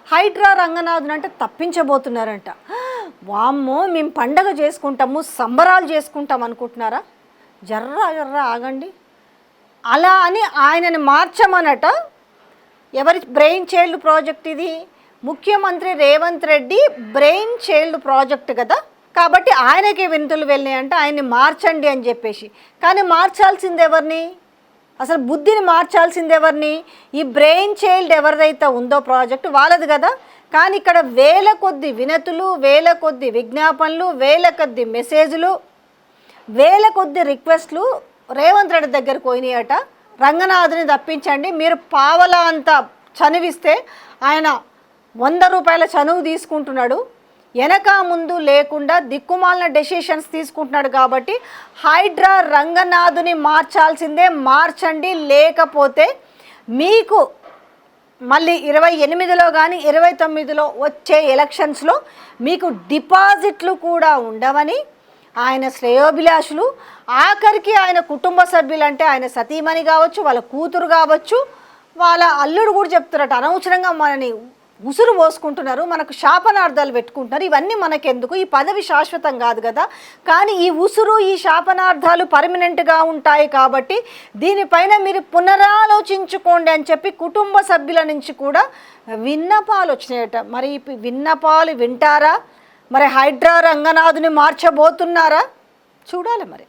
హైడ్రా రంగనాథన్ అంటే తప్పించబోతున్నారంట. వామ్మో, మేము పండగ చేసుకుంటాము, సంబరాలు చేసుకుంటాం అనుకుంటున్నారా? జర్ర ఆగండి. అలా అని ఆయనని మార్చమనట. ఎవరి బ్రెయిన్ చైల్డ్ ప్రాజెక్ట్ ఇది? ముఖ్యమంత్రి Revanth Reddy brain child project కదా, కాబట్టి ఆయనకే వినతులు వెళ్ళినాయంటే ఆయన్ని మార్చండి అని చెప్పేసి. కానీ మార్చాల్సింది ఎవరిని? అసలు బుద్ధిని మార్చాల్సింది ఎవరిని? ఈ బ్రెయిన్ చైల్డ్ ఎవరిదైతే ఉందో ప్రాజెక్ట్ వాళ్ళది కదా. కానీ ఇక్కడ వేల కొద్ది వినతులు, వేల కొద్ది విజ్ఞాపనలు, వేల కొద్ది మెసేజ్లు, వేల కొద్ది రిక్వెస్ట్లు రేవంత్ రెడ్డి దగ్గరకు పోయినాయట. రంగనాథ్ని తప్పించండి, మీరు పావలా అంత చనువిస్తే ఆయన 100 రూపాయల చనువు తీసుకుంటున్నాడు, వెనక ముందు లేకుండా దిక్కుమాలిన డెసిషన్స్ తీసుకుంటున్నాడు. కాబట్టి హైడ్రా రంగనాథుని మార్చాల్సిందే, మార్చండి. లేకపోతే మీకు మళ్ళీ 28లో కానీ 29లో వచ్చే ఎలక్షన్స్లో మీకు డిపాజిట్లు కూడా ఉండవని ఆయన శ్రేయోభిలాషులు, ఆఖరికి ఆయన కుటుంబ సభ్యులు అంటే ఆయన సతీమణి కావచ్చు, వాళ్ళ కూతురు కావచ్చు, వాళ్ళ అల్లుడు కూడా చెప్తారట, అనవసరంగా మనని ఉసురు పోసుకుంటున్నారు, మనకు శాపనార్థాలు పెట్టుకుంటున్నారు. ఇవన్నీ మనకెందుకు? ఈ పదవి శాశ్వతం కాదు కదా. కానీ ఈ ఉసురు, ఈ శాపనార్థాలు పర్మనెంట్గా ఉంటాయి. కాబట్టి దీనిపైన మీరు పునరాలోచించుకోండి అని చెప్పి కుటుంబ సభ్యుల నుంచి కూడా విన్నపాలు వచ్చినాయట. మరి ఈ విన్నపాలు వింటారా? మరి హైడ్రా రంగనాథుని మార్చబోతున్నారా? చూడాలి మరి.